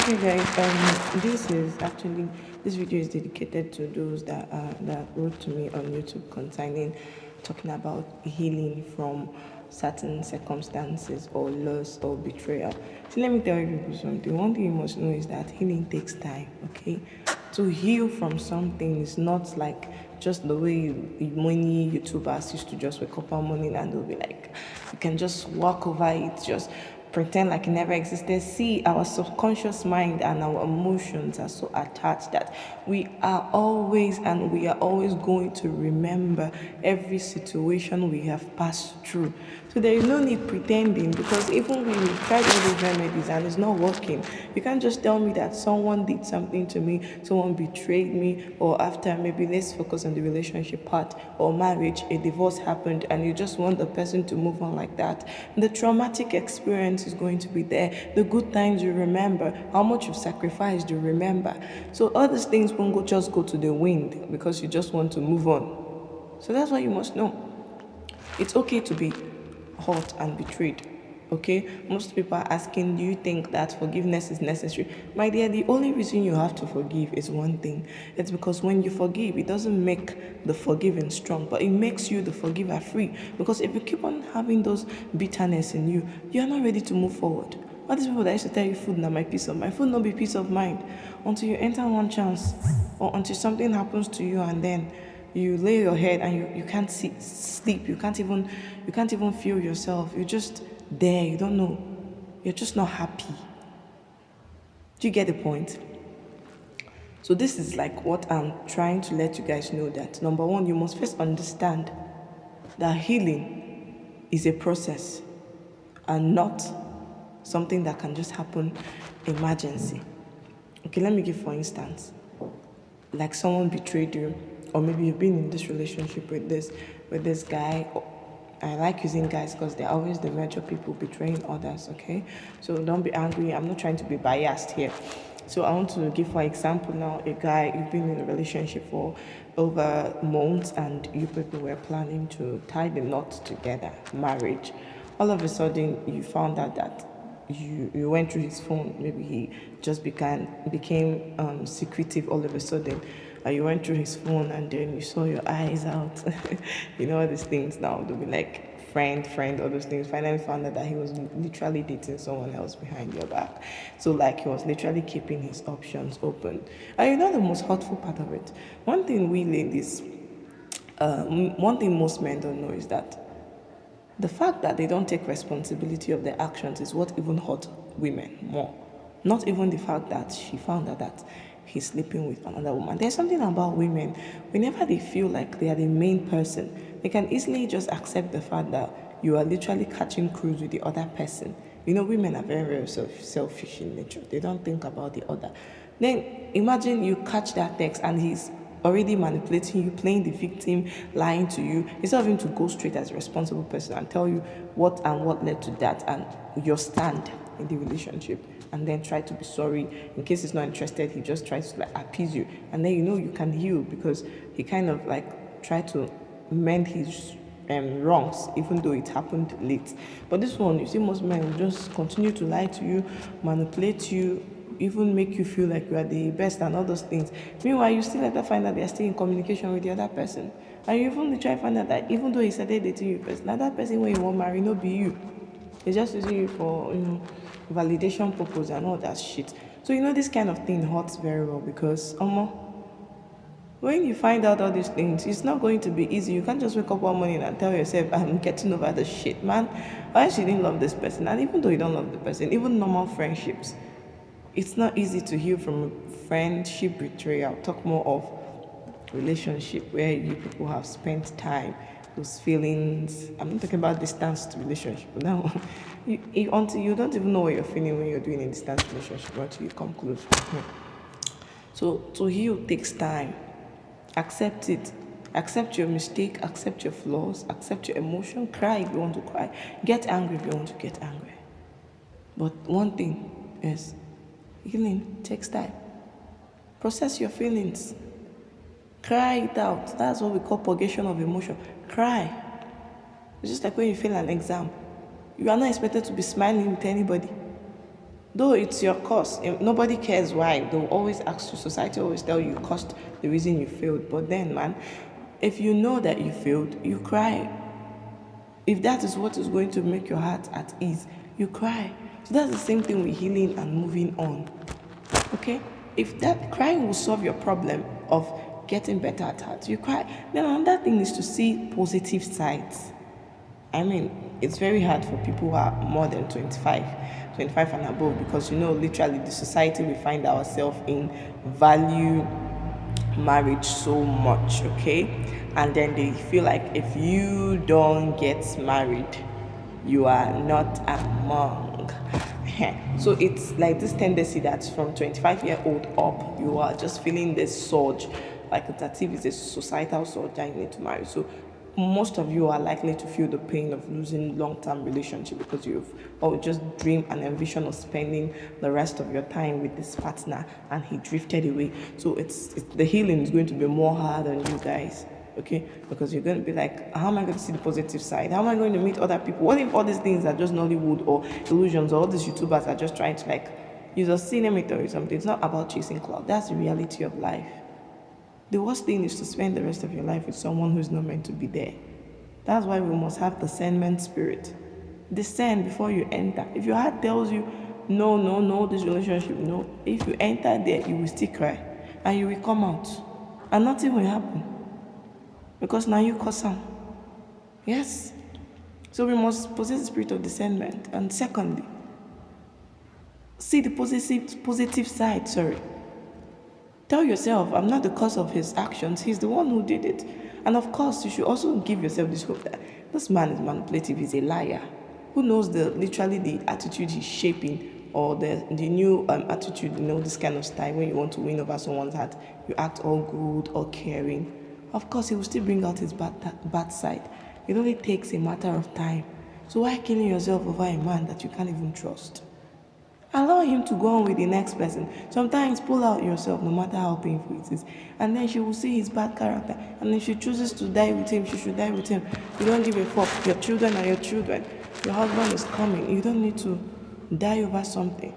Okay, guys. This video is dedicated to those that wrote to me on YouTube concerning talking about healing from certain circumstances or loss or betrayal. So let me tell you people something. One thing you must know is that healing takes time. Okay, to heal from something is not like just the way many YouTubers used to just wake up one morning and they'll be like, you can just walk over it, just pretend like it never existed. See, our subconscious mind and our emotions are so attached that we are always going to remember every situation we have passed through. So there is no need pretending, because even when we've tried all these remedies and it's not working, you can't just tell me that someone did something to me, someone betrayed me, or after, maybe let's focus on the relationship part, or marriage, a divorce happened and you just want the person to move on like that. The traumatic experience is going to be there. The good times you remember, how much you've sacrificed you remember. So all these things won't just go to the wind because you just want to move on. So that's what you must know. It's okay to be hurt and betrayed. Okay, most people are asking, do you think that forgiveness is necessary? My dear, the only reason you have to forgive is one thing. It's because when you forgive, it doesn't make the forgiven strong, but it makes you, the forgiver, free. Because if you keep on having those bitterness in you, you are not ready to move forward. All these people that used to tell you food now my peace of mind, food not be peace of mind until you enter one chance, or until something happens to you and then you lay your head and you can't sleep, you can't even feel yourself. You're just there, you don't know, you're just not happy. Do you get the point? So this is like what I'm trying to let you guys know, that number one, you must first understand that healing is a process and not something that can just happen emergency. Okay, let me give for instance, like someone betrayed you, or maybe you've been in this relationship with this guy. I like using guys because they're always the major people betraying others. Okay, so don't be angry, I'm not trying to be biased here. So I want to give for example now, a guy, you've been in a relationship for over months and you people were planning to tie the knot together, marriage. All of a sudden you found out that you went through his phone. Maybe he just became secretive all of a sudden. You went through his phone and then you saw your eyes out. All these things now. They'll be like friend, all those things. Finally found out that he was literally dating someone else behind your back. So like he was literally keeping his options open. And the most hurtful part of it? One thing most men don't know is that the fact that they don't take responsibility of their actions is what even hurt women more. Not even the fact that she found out that he's sleeping with another woman. There's something about women, whenever they feel like they are the main person, they can easily just accept the fact that you are literally catching cruise with the other person. Women are very, very selfish in nature. They don't think about the other. Then imagine you catch that text and he's already manipulating you, playing the victim, lying to you, instead of him to go straight as a responsible person and tell you what led to that and your stand in the relationship, and then try to be sorry. In case he's not interested, he just tries to appease you, and then you can heal, because he kind of tried to mend his wrongs, even though it happened late. But this one, you see, most men will just continue to lie to you, manipulate you, even make you feel like you are the best and all those things. Meanwhile, you still later find out they are still in communication with the other person. And you even try to find out that even though he started dating you first, now that person when you want marry, no be you. He's just using you for validation purpose and all that shit. So this kind of thing hurts very well, because when you find out all these things, it's not going to be easy. You can't just wake up one morning and tell yourself, I'm getting over the shit, man. I actually didn't love this person. And even though you don't love the person, even normal friendships, it's not easy to heal from friendship betrayal. Talk more of relationship where you people have spent time, those feelings. I'm not talking about distance to relationship. But now, until you don't even know what you're feeling when you're doing a distance relationship until you come close. So to heal takes time. Accept it. Accept your mistake. Accept your flaws. Accept your emotion. Cry if you want to cry. Get angry if you want to get angry. But one thing is, healing takes time. Process your feelings. Cry it out. That's what we call purgation of emotion. Cry. It's just like when you fail an exam. You are not expected to be smiling with anybody. Though it's your cause, nobody cares why. They'll always ask you, society always tell you cost the reason you failed. But then, man, if you know that you failed, you cry. If that is what is going to make your heart at ease, you cry. So that's the same thing with healing and moving on. Okay? If that crying will solve your problem of getting better at heart, you cry. Then another thing is to see positive sides. I mean, it's very hard for people who are more than 25 and above, because literally the society we find ourselves in value marriage so much, okay? And then they feel like if you don't get married, you are not among. So it's like this tendency that from 25-year-old up, you are just feeling this surge, like it's as if it's a societal surge that you need to marry. So most of you are likely to feel the pain of losing long-term relationship because you've just dream and envision of spending the rest of your time with this partner and he drifted away. So it's the healing is going to be more hard on you guys, okay? Because you're going to be like, how am I going to see the positive side? How am I going to meet other people? What if all these things are just Nollywood or illusions, or all these YouTubers are just trying to like use a cinema or something? It's not about chasing cloud. That's the reality of life. The worst thing is to spend the rest of your life with someone who's not meant to be there. That's why we must have discernment spirit. Discern before you enter. If your heart tells you, no, no, no, this relationship, no. If you enter there, you will still cry. And you will come out. And nothing will happen. Because now you cause harm. Yes. So we must possess the spirit of discernment. And secondly, see the positive side, Tell yourself, I'm not the cause of his actions. He's the one who did it. And of course, you should also give yourself this hope that this man is manipulative. He's a liar. Who knows literally the attitude he's shaping, or the new attitude, this kind of style when you want to win over someone's heart. You act all good, all caring. Of course, he will still bring out his bad side. It only takes a matter of time. So why killing yourself over a man that you can't even trust? Allow him to go on with the next person. Sometimes pull out yourself, no matter how painful it is. And then she will see his bad character. And if she chooses to die with him, she should die with him. You don't give a fuck. Your children are your children. Your husband is coming. You don't need to die over something.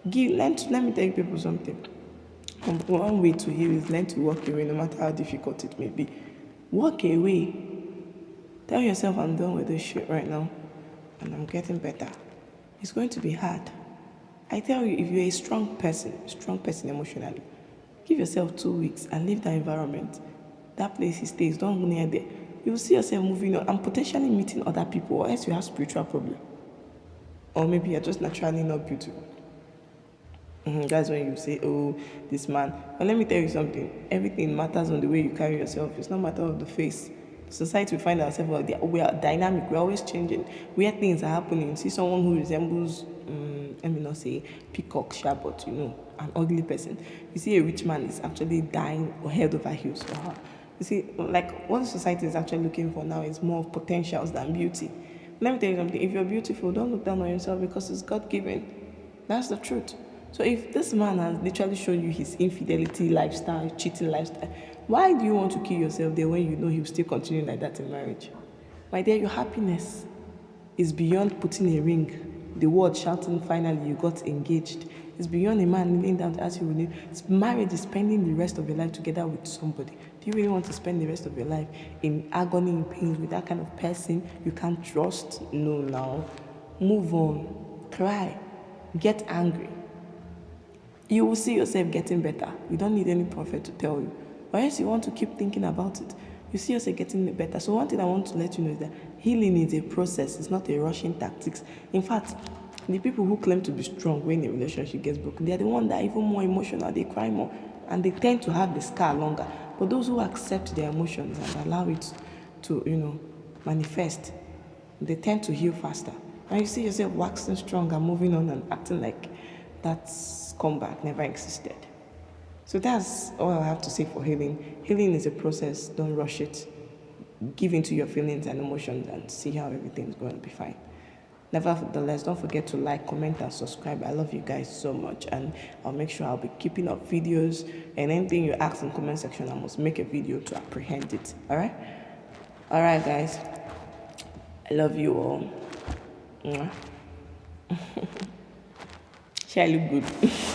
Let me tell you people something. One way to heal is learn to walk away, no matter how difficult it may be. Walk away. Tell yourself, I'm done with this shit right now. And I'm getting better. It's going to be hard. I tell you, if you're a strong person emotionally, give yourself 2 weeks and leave that environment. That place he stays, don't go near there. You will see yourself moving on and potentially meeting other people, or else you have spiritual problem. Or maybe you're just naturally not beautiful. That's when you say, oh, this man. But let me tell you something. Everything matters on the way you carry yourself. It's not a matter of the face. Society, we find ourselves, we are dynamic, we're always changing. Weird things are happening. See someone who resembles, let me not say peacock, but an ugly person. You see a rich man is actually dying or head over heels for her. You see, like what the society is actually looking for now is more potentials than beauty. Let me tell you something. If you're beautiful, don't look down on yourself because it's God-given. That's the truth. So if this man has literally shown you his infidelity lifestyle, cheating lifestyle, why do you want to kill yourself there when you know he'll still continue like that in marriage? My dear, your happiness is beyond putting a ring, the word shouting finally you got engaged. It's beyond a man kneeling down to ask you will you. Marriage is spending the rest of your life together with somebody. Do you really want to spend the rest of your life in agony, in pain with that kind of person you can't trust? No, now. Move on. Cry. Get angry. You will see yourself getting better. You don't need any prophet to tell you. Or else you want to keep thinking about it. You see yourself getting better. So one thing I want to let you know is that healing is a process. It's not a rushing tactics. In fact, the people who claim to be strong when a relationship gets broken, they are the ones that are even more emotional. They cry more. And they tend to have the scar longer. But those who accept their emotions and allow it to, manifest, they tend to heal faster. And you see yourself waxing strong and moving on and acting like that comeback never existed. So that's all I have to say for healing. Healing is a process. Don't rush it. Give into your feelings and emotions and see how everything's going to be fine. Nevertheless, don't forget to like, comment, and subscribe. I love you guys so much, and I'll make sure I'll be keeping up videos. And anything you ask in the comment section, I must make a video to apprehend it. All right, guys. I love you all. Mwah. Shall I look good?